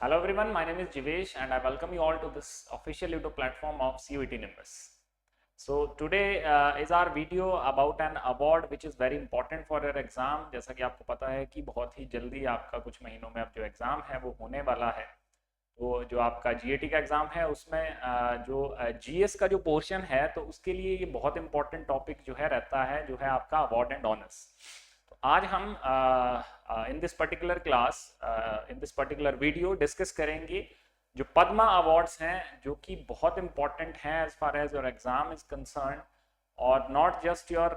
Hello everyone, my name is Jivesh and I welcome you all to this official YouTube platform of CUET Nimbus. So today is our video about an award which is very important for your exam. जैसा कि आपको पता है कि बहुत ही जल्दी आपका कुछ महीनों में अब जो एग्ज़ाम है वो होने वाला है। तो जो आपका GAT का एग्ज़ाम है उसमें जो GS का जो पोर्शन है तो उसके लिए ये बहुत इंपॉर्टेंट टॉपिक जो है रहता है, जो है आपका अवार्ड एंड ऑनर्स। तो आज हम in this particular class in this particular video discuss करेंगे जो पद्मा अवार्ड्स हैं, जो कि बहुत इंपॉर्टेंट हैं as far as your exam is concern, और not just your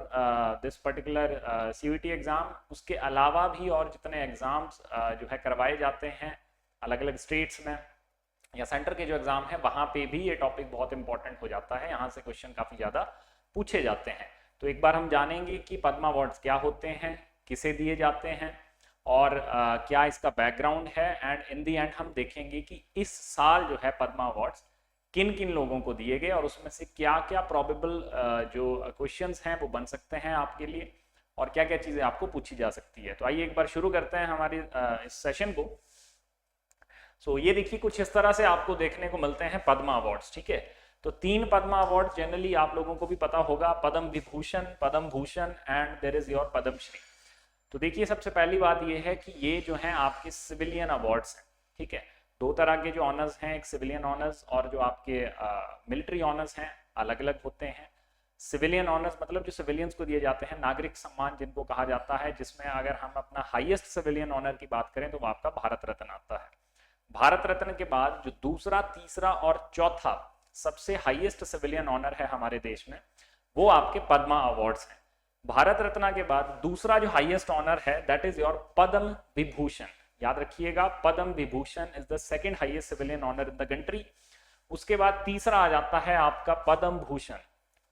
this particular CUET exam, उसके अलावा भी और जितने एग्ज़ाम्स जो है करवाए जाते हैं अलग अलग स्टेट्स में या सेंटर के जो एग्ज़ाम है वहाँ पे भी ये टॉपिक बहुत इंपॉर्टेंट हो जाता है। यहाँ से क्वेश्चन काफ़ी ज़्यादा पूछे जाते हैं। तो एक बार हम जानेंगे कि पद्मा अवार्ड्स क्या होते हैं, किसे दिए जाते हैं और क्या इसका बैकग्राउंड है, एंड इन दी एंड हम देखेंगे कि इस साल जो है पद्मा अवार्ड्स किन किन लोगों को दिए गए और उसमें से क्या क्या प्रोबेबल जो क्वेश्चंस हैं वो बन सकते हैं आपके लिए, और क्या क्या चीज़ें आपको पूछी जा सकती है। तो आइए एक बार शुरू करते हैं हमारी इस सेशन को। सो ये देखिए, कुछ इस तरह से आपको देखने को मिलते हैं पद्मा अवार्ड्स। ठीक है, तो 3 पद्मा अवार्ड जनरली आप लोगों को भी पता होगा, Padma Vibhushan, Padma Bhushan and there is your Padmashri. तो देखिए, सबसे पहली बात ये है कि ये जो है आपके सिविलियन अवार्ड्स हैं। ठीक है, 2 तरह के जो ऑनर्स हैं, एक सिविलियन ऑनर्स और जो आपके मिलिट्री ऑनर्स हैं, अलग अलग होते हैं। सिविलियन ऑनर्स मतलब जो सिविलियंस को दिए जाते हैं, नागरिक सम्मान जिनको कहा जाता है, जिसमें अगर हम अपना हाईएस्ट सिविलियन ऑनर की बात करें तो वो आपका भारत रत्न आता है। भारत रत्न के बाद जो दूसरा, तीसरा और चौथा सबसे हाईएस्ट सिविलियन ऑनर है हमारे देश में, वो आपके पद्मा अवार्ड्स हैं। भारत रत्न के बाद दूसरा जो हाईएस्ट ऑनर है that is your Padma Vibhushan. याद रखिएगा, Padma Vibhushan is the second highest civilian honour in the country. उसके बाद तीसरा आ जाता है आपका पद्म भूषण,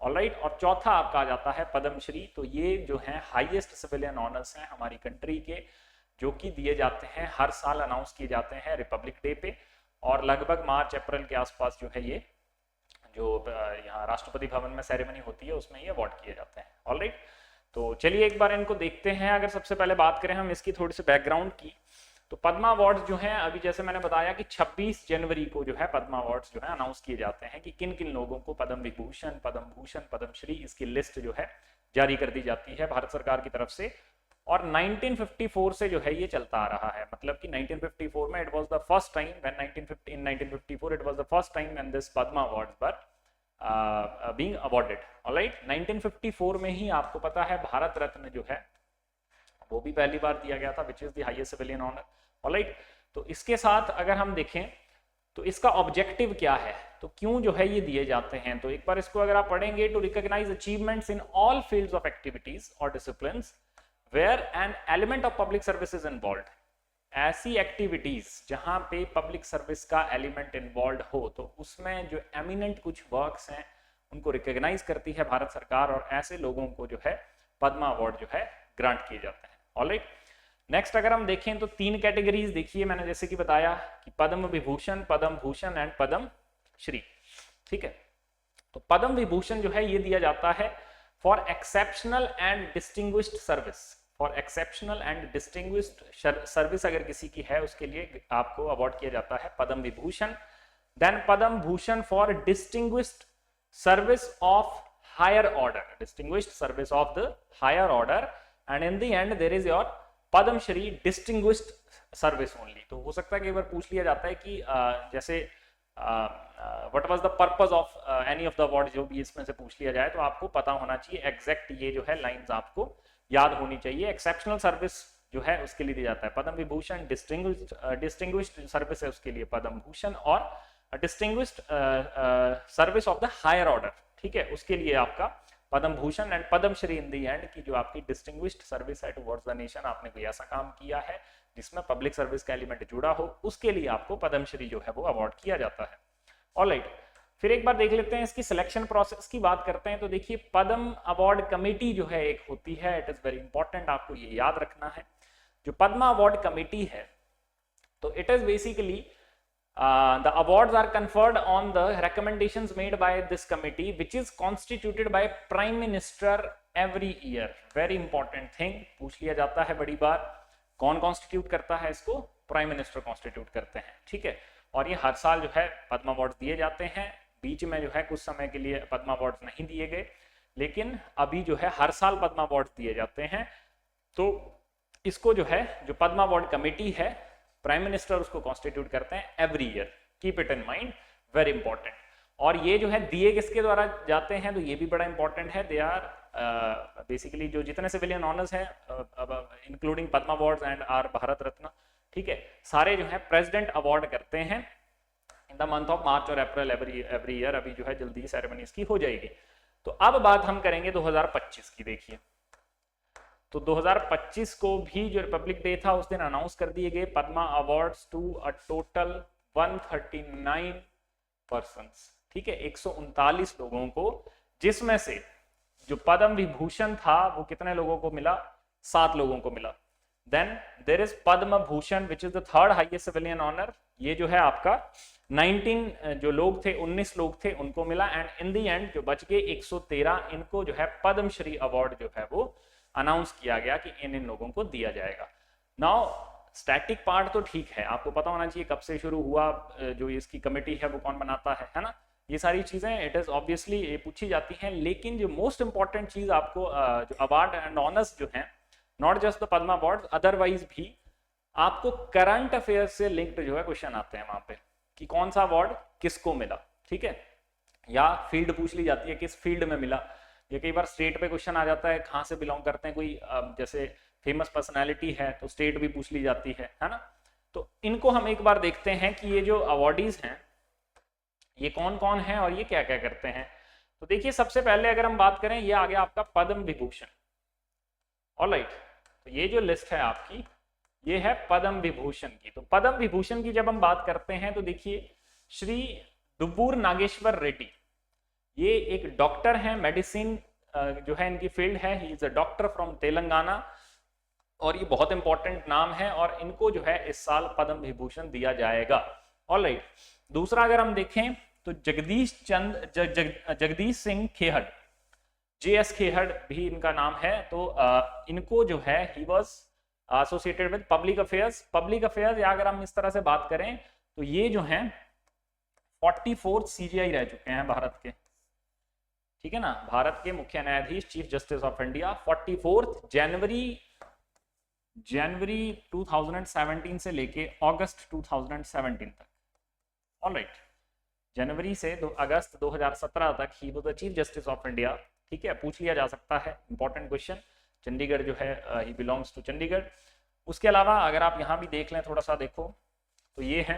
ऑलराइट, और चौथा आपका आ जाता है पद्मश्री। तो ये जो है हाईएस्ट सिविलियन ऑनर्स हैं हमारी कंट्री के, जो कि दिए जाते हैं, हर साल अनाउंस किए जाते हैं रिपब्लिक डे पे, और लगभग मार्च अप्रैल के आसपास जो है ये जो यहाँ राष्ट्रपति भवन में सेरेमनी होती है उसमें ये अवार्ड किए जाते हैं। ऑलराइट, तो चलिए एक बार इनको देखते हैं। अगर सबसे पहले बात करें हम इसकी थोड़ी सी बैकग्राउंड की, तो पद्मा अवार्ड्स जो हैं, अभी जैसे मैंने बताया कि 26 जनवरी को जो है पद्मा अवार्ड्स जो है अनाउंस किए जाते हैं कि किन किन लोगों को पद्म विभूषण, पद्म भूषण, पद्मश्री, इसकी लिस्ट जो है जारी कर दी जाती है भारत सरकार की तरफ से। और 1954 से जो है ये चलता आ रहा है, मतलब कि 1954 में it was the first time when 1954 it was the first time when this Padma awards were being awarded. Alright, 1954 में ही आपको पता है भारत रत्न जो है वो भी पहली बार दिया गया था, which is the highest civilian honour. Alright, तो इसके साथ अगर हम देखें तो इसका ऑब्जेक्टिव क्या है, तो क्यों जो है ये दिए जाते हैं, तो एक बार इसको अगर आप पढ़ेंगे, to recognise achievements in all fields of activities और disciplines where an element of public service is involve. ऐसी एक्टिविटीज जहां पे पब्लिक सर्विस का एलिमेंट इन्वॉल्व हो, तो उसमें जो एमिनेंट कुछ वर्क्स हैं उनको रिकॉग्नाइज करती है भारत सरकार, और ऐसे लोगों को जो है पद्मा अवार्ड जो है ग्रांट किए जाते हैं। ऑलराइट, नेक्स्ट अगर हम देखें तो 3 कैटेगरीज देखिए, मैंने जैसे कि बताया कि पद्म विभूषण, पद्म भूषण एंड पद्म श्री। ठीक है, तो पद्म विभूषण जो है ये दिया जाता है for exceptional and distinguished service. For exceptional and distinguished service अगर किसी की है उसके लिए आपको अवार्ड किया जाता है Padma Vibhushan. Then Padma Bhushan for distinguished service of higher order, distinguished service of the higher order, and in the end there is your Padmashri, distinguished service only. तो हो सकता है कि एक बार पूछ लिया जाता है कि जैसे what was the purpose of any of the award, जो भी इसमें से पूछ लिया जाए तो आपको पता होना चाहिए, एग्जैक्ट ये जो है लाइंस आपको याद होनी चाहिए। एक्सेप्शनल सर्विस जो है उसके लिए दिया जाता है पद्म विभूषण, डिस्टिंग्विश्ड सर्विस है उसके लिए पद्म भूषण, और distinguished service of the higher order, ठीक है, उसके लिए आपका Padma Bhushan and Padmashri in the end की जो आपकी डिस्टिंग्विश्ड सर्विस है टुवर्ड्स द नेशन, आपने कोई ऐसा काम किया है जिसमें पब्लिक सर्विस का एलिमेंट जुड़ा हो, उसके लिए आपको पद्मश्री जो है वो अवार्ड किया जाता है। ऑलराइट, फिर एक बार देख लेते हैं इसकी सिलेक्शन प्रोसेस की बात करते हैं। तो देखिए, पद्म अवार्ड कमेटी जो है एक होती है, इट इज वेरी इंपॉर्टेंट, आपको ये याद रखना है। जो पद्मा अवार्ड कमेटी है, तो it is basically the awards are conferred on the recommendations made by this committee, which is constituted by Prime Minister every year. Very important thing, पूछ लिया जाता है बड़ी बार, कौन कॉन्स्टिट्यूट करता है इसको? प्राइम मिनिस्टर कॉन्स्टिट्यूट करते हैं, ठीक है। और ये हर साल जो है पद्म अवार्ड दिए जाते हैं। बीच में जो है कुछ समय के लिए पद्म अवार्ड नहीं दिए गए, लेकिन अभी जो है हर साल पद्म अवार्ड दिए जाते हैं। तो इसको जो है जो पद्म अवार्ड कमेटी है, प्राइम मिनिस्टर उसको कॉन्स्टिट्यूट करते हैं every year, keep it in mind, very important. और ये जो है दिए किसके द्वारा जाते हैं, तो ये भी बड़ा इंपॉर्टेंट है। दे आर बेसिकली जो जितने सिविलियन ऑनर्स हैं including Padma awards and are Bharat Ratna, ठीक है, सारे जो है प्रेसिडेंट अवार्ड करते हैं in the month of March और अप्रैल एवरी ईयर। अभी जो है जल्दी ही सेरेमनी इसकी हो जाएगी। तो अब बात हम करेंगे 2025 की। देखिए, तो 2025 को भी जो रिपब्लिक डे था उस दिन अनाउंस कर दिए गए Padma awards to a total 139 persons, ठीक है, 139 लोगों को, जिसमें से जो पद्म विभूषण था वो कितने लोगों को मिला, 7 लोगों को मिला। Then there is Padma Bhushan which is the third highest civilian honour, ये जो है आपका 19 जो लोग थे, 19 लोग थे, उनको मिला। एंड इन दी एंड जो बच गए 113, इनको जो है पद्मश्री अवार्ड जो है वो अनाउंस किया गया कि इन लोगों को दिया जाएगा। नाउ स्टैटिक पार्ट तो ठीक है, आपको पता होना चाहिए कब से शुरू हुआ, जो इसकी कमेटी है वो कौन बनाता है ना, ये सारी चीजें इट इज ऑब्वियसली ये पूछी जाती हैं। लेकिन जो मोस्ट इंपॉर्टेंट चीज आपको जो अवार्ड एंड ऑनर्स जो हैं, not just the Padma award, otherwise भी आपको करंट अफेयर से लिंक्ड जो है क्वेश्चन आते हैं वहां पे कि कौन सा अवार्ड किसको मिला, ठीक है, या फील्ड पूछ ली जाती है किस फील्ड में मिला। ये कई बार स्टेट पे क्वेश्चन आ जाता है, कहाँ से बिलोंग करते हैं, कोई जैसे फेमस पर्सनैलिटी है तो स्टेट भी पूछ ली जाती है ना। तो इनको हम एक बार देखते हैं कि ये जो अवार्डीज हैं ये कौन कौन है और ये क्या क्या करते हैं। तो देखिए, सबसे पहले अगर हम बात करें, ये आ गया आपका पद्म विभूषण। ऑलराइट, तो ये जो लिस्ट है आपकी, ये है पद्म विभूषण की। तो पद्म विभूषण की जब हम बात करते हैं तो देखिए, श्री दुब्बूर नागेश्वर रेड्डी, ये एक डॉक्टर हैं, मेडिसिन जो है इनकी फील्ड है, he is a doctor from Telangana, और ये बहुत इंपॉर्टेंट नाम है और इनको जो है इस साल पद्म विभूषण दिया जाएगा। ऑलराइट, दूसरा अगर हम देखें तो जगदीश सिंह खेहड़, JS खेहड़ भी इनका नाम है। तो इनको जो है he was associated with public affairs, या अगर हम इस तरह से बात करें तो ये जो हैं 44th CJI रह चुके हैं भारत के, ठीक है ना, भारत के मुख्य न्यायाधीश, chief justice of India. 44th जनवरी 2017 से लेके अगस्त 2017 तक। ऑलराइट, जनवरी से अगस्त 2017 तक he was the chief justice of India, ठीक है, पूछ लिया जा सकता है, इंपॉर्टेंट क्वेश्चन। चंडीगढ़ जो है ही बिलोंग्स टू चंडीगढ़। उसके अलावा अगर आप यहाँ भी देख लें, थोड़ा सा देखो, तो ये है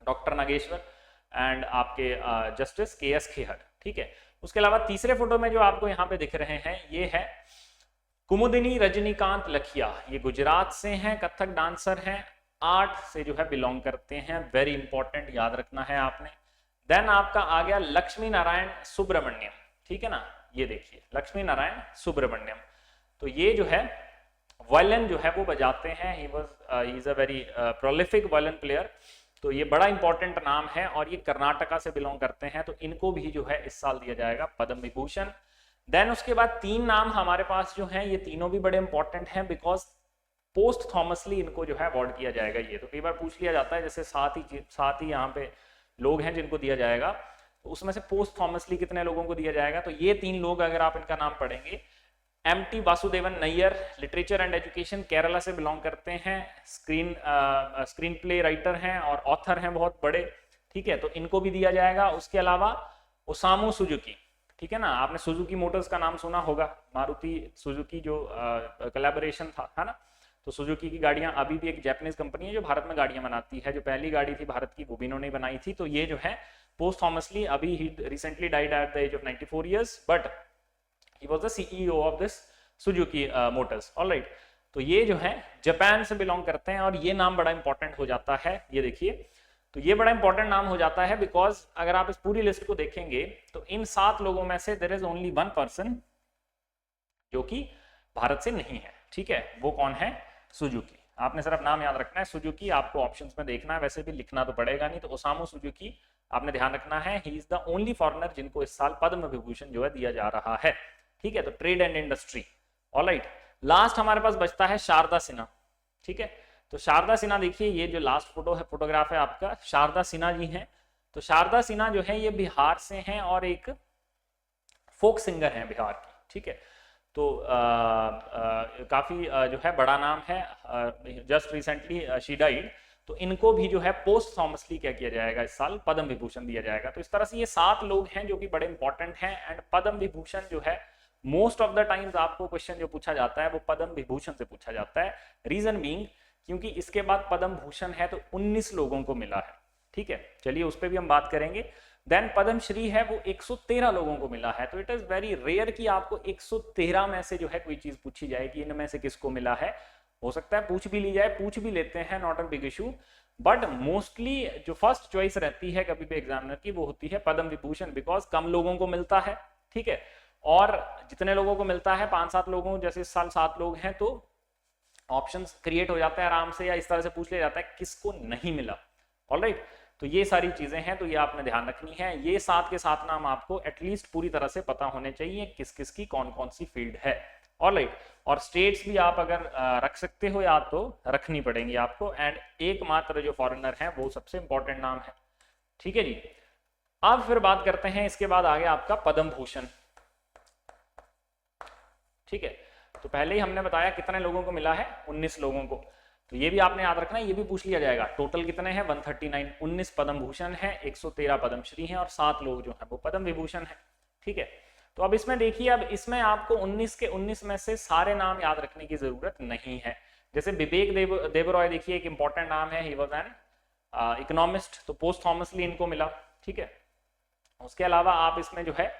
डॉक्टर नागेश्वर एंड आपके जस्टिस KS खेहड़, ठीक है। उसके अलावा तीसरे फोटो में जो आपको यहाँ पे दिख रहे हैं, ये है कुमुदिनी रजनीकांत लखिया, ये गुजरात से हैं, कथक डांसर हैं, आर्ट से जो है बिलोंग करते हैं, वेरी इंपॉर्टेंट, याद रखना है आपने। देन आपका आ गया लक्ष्मी नारायण सुब्रमण्यम, ठीक है ना, ये देखिए लक्ष्मी नारायण सुब्रमण्यम। तो ये जो है वायलिन जो है वो बजाते हैं, he is a very prolific violin player. तो ये बड़ा इंपॉर्टेंट नाम है और ये कर्नाटका से बिलोंग करते हैं, तो इनको भी जो है इस साल दिया जाएगा पद्म विभूषण। देन उसके बाद 3 नाम हमारे पास जो हैं, ये तीनों भी बड़े इंपॉर्टेंट हैं बिकॉज पोस्ट थॉमसली इनको जो है अवार्ड किया जाएगा। ये तो कई बार पूछ लिया जाता है, जैसे साथ ही यहाँ पे लोग हैं जिनको दिया जाएगा, तो उसमें से पोस्ट थॉमसली कितने लोगों को दिया जाएगा। तो ये 3 लोग अगर आप इनका नाम पढ़ेंगे, MT Vasudevan Nair, literature and education, Kerala से बिलोंग करते हैं, स्क्रीन प्ले राइटर हैं और ऑथर हैं बहुत बड़े, ठीक है, तो इनको भी दिया जाएगा। उसके अलावा ओसामू सुजुकी, ठीक है ना, आपने सुजुकी मोटर्स का नाम सुना होगा, मारुति सुजुकी जो कोलैबोरेशन था, है ना। तो सुजुकी की गाड़ियां अभी भी एक जापानीज कंपनी है जो भारत में गाड़ियां बनाती है, जो पहली गाड़ी थी भारत की वो भी इन्होंने बनाई थी। तो ये जो है पोस्ट थॉमसली, अभी ही recently died at the age of 94 years, but he was the CEO of this Suzuki Motors. Alright, तो ये जो है जापान से बिलोंग करते हैं और ये नाम बड़ा इंपॉर्टेंट हो जाता है। ये देखिए, तो ये बड़ा इंपॉर्टेंट नाम हो जाता है बिकॉज अगर आप इस पूरी लिस्ट को देखेंगे तो इन 7 लोगों में से देयर इज ओनली 1 पर्सन जो कि भारत से नहीं है, ठीक है, वो कौन है, सुजुकी। आपने सिर्फ नाम याद रखना है, सुजुकी, आपको ऑप्शंस में देखना है, वैसे भी लिखना तो पड़ेगा नहीं। तो ओसामू सुजुकी आपने ध्यान रखना है, he is the only foreigner जिनको इस साल पद्म विभूषण जो है दिया जा रहा है, ठीक है। तो trade and industry. Alright, last हमारे पास बचता है शारदा सिन्हा, ठीक है। तो शारदा सिन्हा देखिए, ये जो लास्ट फोटोग्राफ है आपका, शारदा सिन्हा जी हैं। तो शारदा सिन्हा जो है ये बिहार से हैं और एक फोक सिंगर हैं बिहार की, ठीक है। तो काफी जो है बड़ा नाम है, जस्ट रिसेंटली शी डाइड। तो इनको भी जो है पोस्ट थॉमसली क्या किया जाएगा, इस साल पद्म विभूषण दिया जाएगा। तो इस तरह से ये 7 लोग हैं जो कि बड़े इंपॉर्टेंट हैं। एंड पद्म विभूषण जो है मोस्ट ऑफ द टाइम्स आपको क्वेश्चन जो पूछा जाता है वो पद्म विभूषण से पूछा जाता है। रीजन बीइंग क्योंकि इसके बाद पद्म भूषण है तो 19 लोगों को मिला है, ठीक है। चलिए उस पर भी हम बात करेंगे। देन पद्म श्री है वो 113 लोगों को मिला है। तो इट इज वेरी रेयर कि आपको 113 में से जो है कोई चीज पूछी जाए कि इनमें से किसको मिला है। हो सकता है पूछ भी ली जाए, पूछ भी लेते हैं, not a big issue. But mostly जो फर्स्ट चॉइस रहती है कभी भी एग्जामिनर की वो होती है पद्म विभूषण, बिकॉज कम लोगों को मिलता है, ठीक है। और जितने लोगों को मिलता है 5-7 लोगों, जैसे इस साल 7 लोग हैं, तो ऑप्शंस क्रिएट हो जाता है आराम से, या इस तरह से पूछ लिया जाता है किसको नहीं मिला। ऑलराइट, तो ये सारी चीजें हैं, तो ये आपने ध्यान रखनी है। ये 7 के 7 नाम आपको एटलीस्ट पूरी तरह से पता होने चाहिए किस किस की कौन कौन सी फील्ड है। ऑलराइट, और स्टेट्स भी आप अगर रख सकते हो या तो रखनी पड़ेंगी आपको। एंड एकमात्र जो फॉरेनर है वो सबसे इंपॉर्टेंट नाम है, ठीक है जी। अब फिर बात करते हैं इसके बाद आगे आपका पद्म भूषण, ठीक है। तो पहले ही हमने बताया कितने लोगों को मिला है, 19 लोगों को। तो ये भी आपने याद रखना है, ये भी पूछ लिया जाएगा। टोटल कितने हैं, 139। 19 पद्म भूषण है, 113 पद्मश्री हैं और 7 लोग जो है वो पद्म विभूषण है, ठीक है। तो अब इसमें देखिए, अब इसमें आपको 19 के 19 में से सारे नाम याद रखने की जरूरत नहीं है। जैसे विवेक देबरॉय देखिए एक इंपॉर्टेंट नाम है, ही वाज एन इकोनॉमिस्ट, तो पोस्ट थॉमसली इनको मिला, ठीक है। उसके अलावा आप इसमें जो है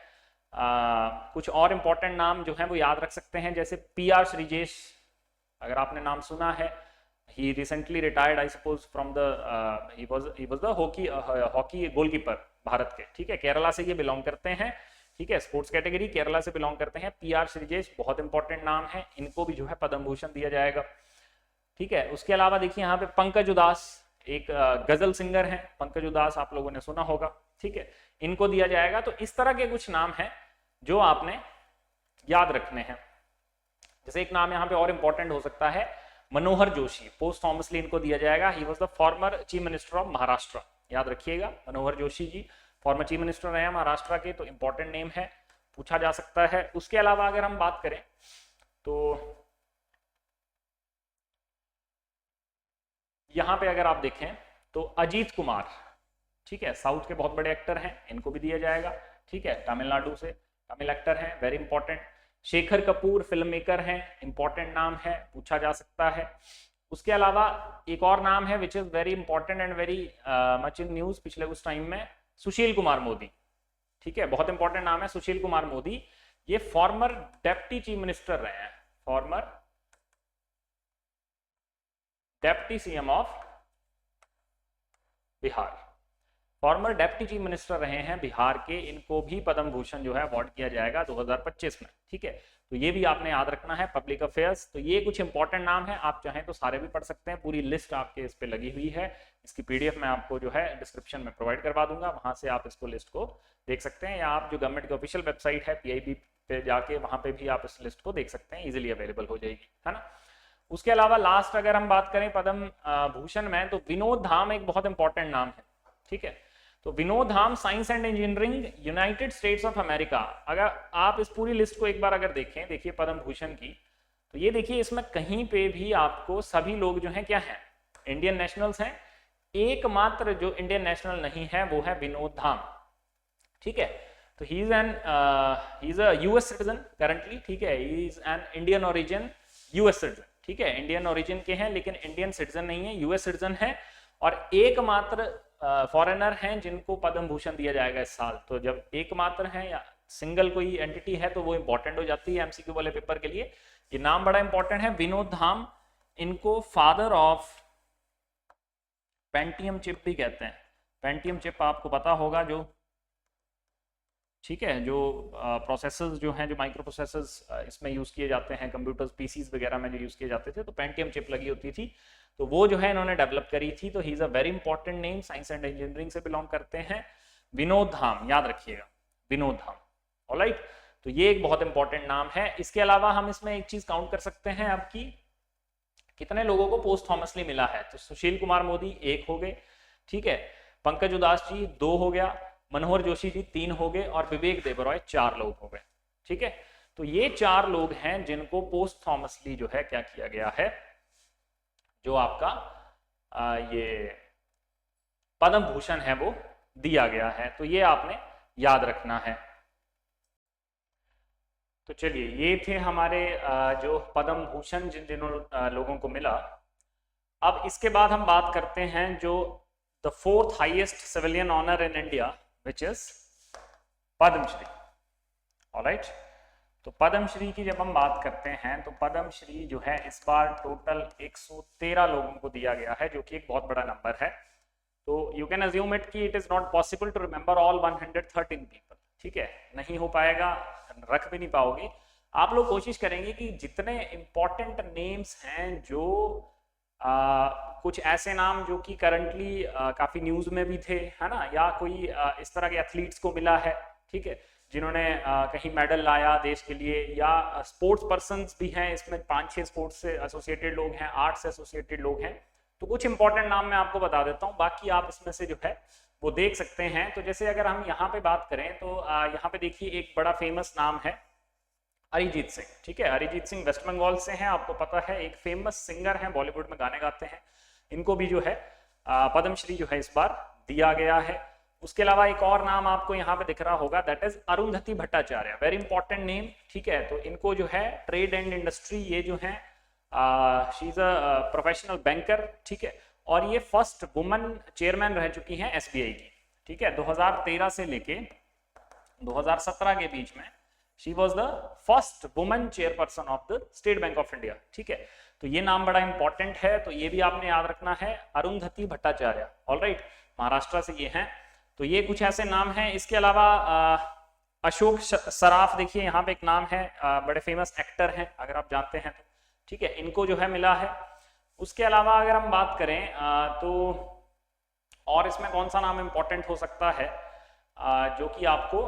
कुछ और इंपॉर्टेंट नाम जो है वो याद रख सकते हैं, जैसे PR श्रीजेश, अगर आपने नाम सुना है। he recently retired I suppose from the he was the hockey goalkeeper Bharat के, ठीक है। केरला से ये बिलोंग करते हैं, ठीक है। स्पोर्ट्स कैटेगरी केरला से बिलोंग करते हैं। PR श्रीजेश बहुत इंपॉर्टेंट नाम है, इनको भी जो है पद्म भूषण दिया जाएगा, ठीक है। उसके अलावा देखिए यहाँ पे पंकज उदास एक गजल सिंगर हैं, पंकज उदास आप लोगों ने सुना होगा, ठीक है, इनको दिया जाएगा। तो इस तरह के कुछ नाम हैं जो आपने याद रखने हैं। जैसे एक नाम यहाँ पे और इंपॉर्टेंट हो सकता है, मनोहर जोशी, पोस्ट थॉमसली इनको दिया जाएगा। He was the former chief minister of Maharashtra, याद रखिएगा। Manohar Joshi ji former chief minister रहे हैं महाराष्ट्र के, तो इंपॉर्टेंट नेम है, पूछा जा सकता है। उसके अलावा अगर हम बात करें तो यहाँ पे अगर आप देखें तो अजीत कुमार, ठीक है, साउथ के बहुत बड़े एक्टर हैं, इनको भी दिया जाएगा, ठीक है। तमिलनाडु से तमिल एक्टर हैं, very important. Shekhar Kapoor film maker हैं, इंपॉर्टेंट नाम है, पूछा जा सकता है। उसके अलावा एक और नाम है which is very important and very much in news पिछले कुछ टाइम में, सुशील कुमार मोदी, ठीक है, बहुत इंपॉर्टेंट नाम है सुशील कुमार मोदी। ये फॉर्मर डेप्टी चीफ मिनिस्टर रहे हैं, farmer deputy CM of Bihar, farmer deputy chief minister रहे हैं बिहार के। इनको भी पद्म भूषण जो है अवार्ड किया जाएगा 2025 में, ठीक है। तो ये भी आपने याद रखना है, पब्लिक अफेयर्स। तो ये कुछ इंपॉर्टेंट नाम है, आप चाहें तो सारे भी पढ़ सकते हैं, पूरी लिस्ट आपके इस पे लगी हुई है। इसकी PDF मैं आपको जो है डिस्क्रिप्शन में प्रोवाइड करवा दूंगा, वहां से आप इसको लिस्ट को देख सकते हैं, या आप जो गवर्नमेंट की ऑफिशियल वेबसाइट है PIB पे जाके वहां पे भी आप इस लिस्ट को देख सकते हैं, इजिली अवेलेबल हो जाएगी, है ना। उसके अलावा लास्ट अगर हम बात करें पद्म भूषण में, तो विनोद धाम एक बहुत इंपॉर्टेंट नाम है, ठीक है। तो Vinod Dham science and engineering United States of America. अगर आप इस पूरी लिस्ट को एक बार अगर देखें, देखिए पद्म भूषण की, तो ये देखिए इसमें कहीं पे भी आपको सभी लोग जो हैं क्या हैं, इंडियन नेशनल्स हैं। एकमात्र जो इंडियन नेशनल नहीं है वो है विनोद धाम, ठीक है। तो he is a US citizen currently, ठीक है। He is an Indian origin US citizen, ठीक है, इंडियन ओरिजिन के हैं लेकिन इंडियन सिटीजन नहीं है, US सिटीजन है। और एकमात्र फॉरेनर हैं जिनको पद्म भूषण दिया जाएगा इस साल। तो जब एकमात्र हैं या सिंगल कोई एंटिटी है तो वो इंपॉर्टेंट हो जाती है MCQ वाले पेपर के लिए। ये नाम बड़ा इंपॉर्टेंट है, विनोद धाम। इनको फादर ऑफ पेंटियम चिप भी कहते हैं। पेंटियम चिप आपको पता होगा, जो ठीक है, जो प्रोसेसर्स जो हैं, जो माइक्रो प्रोसेसर्स इसमें यूज किए जाते हैं, कंप्यूटर्स PCs वगैरह में जो यूज किए जाते थे, तो पेंटियम चिप लगी होती थी, तो वो जो है इन्होंने डेवलप करी थी। तो he is a very important name, science and engineering से बिलोंग करते हैं। विनोद धाम याद रखिएगा, विनोद धाम, ऑलराइट। तो ये एक बहुत इंपॉर्टेंट नाम है। इसके अलावा हम इसमें एक चीज काउंट कर सकते हैं आपकी, कितने लोगों को पोस्टफॉर्मसली मिला है, तो सुशील कुमार मोदी 1 हो गए, ठीक है, पंकज उदास जी 2 हो गया, मनोहर जोशी जी 3 हो गए और विवेक देबरॉय 4 लोग हो गए, ठीक है। तो ये 4 लोग हैं जिनको पोस्टफॉर्मसली जो है क्या किया गया है, जो आपका ये पद्म भूषण है वो दिया गया है, तो ये आपने याद रखना है। तो चलिए ये थे हमारे जो पद्म भूषण जिन लोगों को मिला। अब इसके बाद हम बात करते हैं जो the 4th highest civilian honour in India which is Padmashri. Alright, तो पद्मश्री की जब हम बात करते हैं तो पद्मश्री जो है इस बार टोटल 113 लोगों को दिया गया है, जो कि एक बहुत बड़ा नंबर है। तो यू कैन अज्यूम इट कि it is not possible to remember all 113 people, ठीक है, नहीं हो पाएगा, रख भी नहीं पाओगे। आप लोग कोशिश करेंगे कि जितने इंपॉर्टेंट नेम्स हैं, जो कुछ ऐसे नाम जो कि करंटली काफी न्यूज में भी थे, है ना, या कोई इस तरह के एथलीट्स को मिला है, ठीक है, जिन्होंने कहीं मेडल लाया देश के लिए, या स्पोर्ट्स पर्सन्स भी हैं इसमें, 5-6 स्पोर्ट्स से एसोसिएटेड लोग हैं, आर्ट से एसोसिएटेड लोग हैं। तो कुछ इंपॉर्टेंट नाम मैं आपको बता देता हूँ, बाकी आप इसमें से जो है वो देख सकते हैं। तो जैसे अगर हम यहाँ पे बात करें तो यहाँ पे देखिए एक बड़ा फेमस नाम है अरिजीत सिंह, ठीक है, अरिजीत सिंह वेस्ट बंगाल से हैं, आपको पता है, एक फेमस सिंगर हैं, बॉलीवुड में गाने गाते हैं। इनको भी जो है पद्मश्री जो है इस बार दिया गया है। उसके अलावा एक और नाम आपको यहाँ पे दिख रहा होगा, that is Arundhati Bhattacharya, very important name, ठीक है। तो इनको जो है ट्रेड एंड इंडस्ट्री, ये जो है she is a professional banker, ठीक है, और ये फर्स्ट वुमन चेयरमैन रह चुकी हैं एसबीआई की, ठीक है, 2013 से लेके 2017 के बीच में she was the first woman chairperson of the state bank of India, ठीक है। तो ये नाम बड़ा इंपॉर्टेंट है, तो ये भी आपने याद रखना है, अरुंधति भट्टाचार्य, ऑलराइट, महाराष्ट्र से ये हैं। तो ये कुछ ऐसे नाम हैं। इसके अलावा अशोक सराफ, देखिए यहाँ पे एक नाम है, बड़े फेमस एक्टर हैं, अगर आप जानते हैं तो, ठीक है, इनको जो है मिला है। उसके अलावा अगर हम बात करें तो और इसमें कौन सा नाम इंपॉर्टेंट हो सकता है जो कि आपको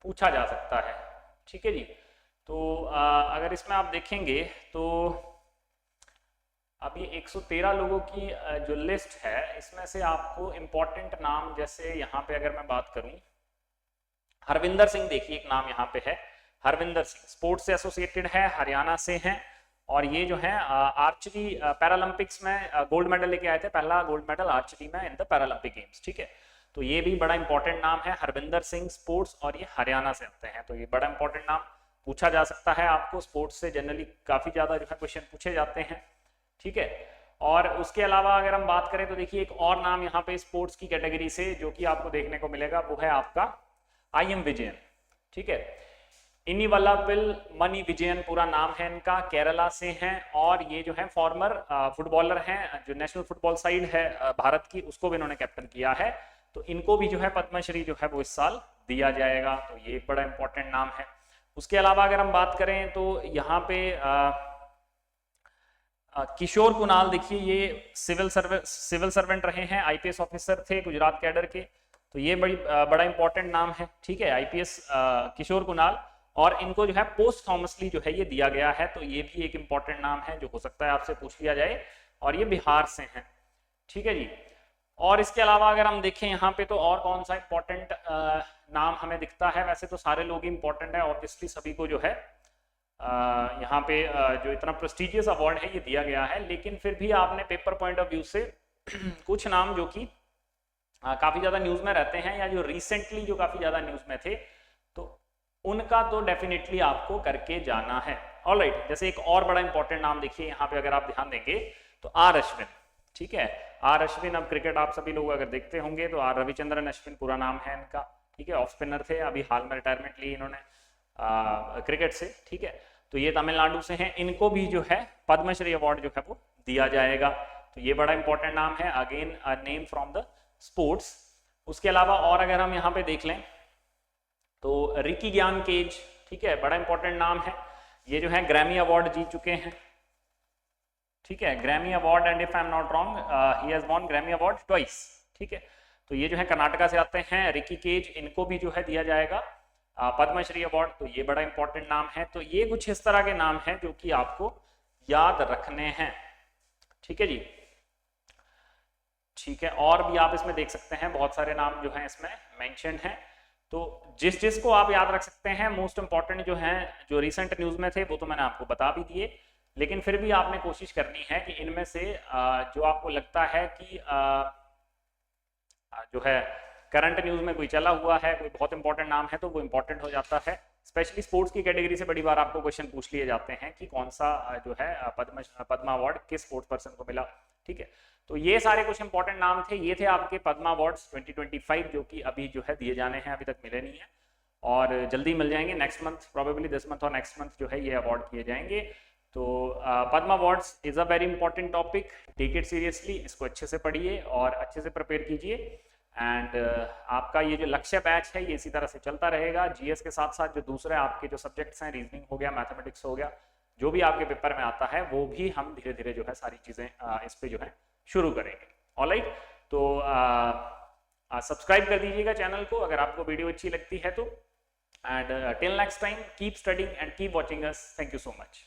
पूछा जा सकता है, ठीक है जी। तो अगर इसमें आप देखेंगे तो अब ये 113 लोगों की जो लिस्ट है, इसमें से आपको इंपॉर्टेंट नाम, जैसे यहाँ पे अगर मैं बात करूं, हरविंदर सिंह, देखिए एक नाम यहाँ पे है, हरविंदर सिंह स्पोर्ट्स से एसोसिएटेड है, हरियाणा से हैं, और ये जो है आर्चरी पैरालंपिक्स में गोल्ड मेडल लेके आए थे, पहला गोल्ड मेडल आर्चरी में इन द पैरालंपिक गेम्स, ठीक है। तो ये भी बड़ा इंपॉर्टेंट नाम है, हरविंदर सिंह स्पोर्ट्स, और ये हरियाणा से आते हैं, तो ये बड़ा इंपॉर्टेंट नाम पूछा जा सकता है आपको। स्पोर्ट्स से जनरली काफी ज्यादा जो है क्वेश्चन पूछे जाते हैं, ठीक है। और उसके अलावा अगर हम बात करें तो देखिए एक और नाम यहाँ पे स्पोर्ट्स की कैटेगरी से जो कि आपको देखने को मिलेगा, वो है आपका आई.एम. विजयन, ठीक है, इनिवल्लापिल मणि विजयन पूरा नाम है इनका, केरला से हैं, और ये जो है फॉर्मर फुटबॉलर हैं, जो नेशनल फुटबॉल साइड है भारत की, उसको भी इन्होंने कैप्टन किया है। तो इनको भी जो है पद्मश्री जो है वो इस साल दिया जाएगा, तो ये एक बड़ा इंपॉर्टेंट नाम है। उसके अलावा अगर हम बात करें तो यहाँ पे किशोर कुणाल, देखिए ये सिविल सर्वेंट रहे हैं, आईपीएस ऑफिसर थे गुजरात कैडर के, तो ये बड़ा इंपॉर्टेंट नाम है, ठीक है, आईपीएस किशोर कुणाल, और इनको जो है पोस्टफॉर्मसली जो है ये दिया गया है, तो ये भी एक इंपॉर्टेंट नाम है जो हो सकता है आपसे पूछ लिया जाए, और ये बिहार से हैं, ठीक है जी। और इसके अलावा अगर हम देखें यहाँ पे तो और कौन सा इंपॉर्टेंट नाम हमें दिखता है, वैसे तो सारे लोग इंपॉर्टेंट है, ऑब्वियसली सभी को जो है यहाँ पे जो इतना प्रेस्टिजियस अवार्ड है ये दिया गया है, लेकिन फिर भी आपने पेपर पॉइंट ऑफ व्यू से कुछ नाम जो कि काफी ज्यादा न्यूज में रहते हैं, या जो रिसेंटली जो काफी ज्यादा न्यूज में थे, तो उनका तो डेफिनेटली आपको करके जाना है, ऑलराइट। जैसे एक और बड़ा इंपॉर्टेंट नाम देखिए यहाँ पे अगर आप ध्यान देंगे तो आर अश्विन, ठीक है, आर अश्विन, अब क्रिकेट आप सभी लोग अगर देखते होंगे तो आर रविचंद्रन अश्विन पूरा नाम है इनका, ठीक है, ऑफ स्पिनर थे, अभी हाल में रिटायरमेंट ली इन्होंने क्रिकेट से, ठीक है। तो ये तमिलनाडु से हैं, इनको भी जो है पद्मश्री अवार्ड जो है वो दिया जाएगा, तो ये बड़ा इंपॉर्टेंट नाम है, again a name from the sports. उसके अलावा और अगर हम यहाँ पे देख लें तो रिकी ज्ञान केज, ठीक है, बड़ा इंपॉर्टेंट नाम है, ये जो है ग्रैमी अवार्ड जीत चुके हैं, ठीक है, Grammy award, and if I am not wrong he has won Grammy award twice, ठीक है। तो ये जो है कर्नाटका से आते हैं, रिकी केज, इनको भी जो है दिया जाएगा पद्मश्री अवार्ड, तो ये बड़ा इंपॉर्टेंट नाम है। तो ये कुछ इस तरह के नाम हैं जो कि आपको याद रखने हैं। ठीक है जी, ठीक है। और भी आप इसमें देख सकते हैं बहुत सारे नाम जो हैं इसमें मेंशन हैं, तो जिस जिसको आप याद रख सकते हैं, मोस्ट इंपॉर्टेंट जो हैं, जो रिसेंट न्यूज में थे वो तो मैंने आपको बता भी दिए, लेकिन फिर भी आपने कोशिश करनी है कि इनमें से जो आपको लगता है कि जो है करंट न्यूज में कोई चला हुआ है, कोई बहुत इंपॉर्टेंट नाम है, तो वो इंपॉर्टेंट हो जाता है। स्पेशली स्पोर्ट्स की कैटेगरी से बड़ी बार आपको क्वेश्चन पूछ लिए जाते हैं कि कौन सा जो है पद्मा अवार्ड किस स्पोर्ट्स पर्सन को मिला। ठीक है, तो ये सारे कुछ इंपॉर्टेंट नाम थे, ये थे आपके पद्मा अवार्ड्स 2025 जो कि अभी जो है दिए जाने हैं, अभी तक मिले नहीं है और जल्दी मिल जाएंगे। Next month, probably this month और नेक्स्ट मंथ जो है ये अवार्ड किए जाएंगे। तो Padma awards is a very important topic, take it seriously, इसको अच्छे से पढ़िए और अच्छे से प्रिपेयर कीजिए। एंड आपका ये जो लक्ष्य बैच है ये इसी तरह से चलता रहेगा। जीएस के साथ साथ जो दूसरे आपके जो सब्जेक्ट्स हैं, रीजनिंग हो गया, मैथमेटिक्स हो गया, जो भी आपके पेपर में आता है वो भी हम धीरे धीरे जो है सारी चीजें इस पे जो है शुरू करेंगे। ऑलराइट, तो सब्सक्राइब कर दीजिएगा चैनल को अगर आपको वीडियो अच्छी लगती है तो। And till next time, keep studying and keep watching us. Thank you so much.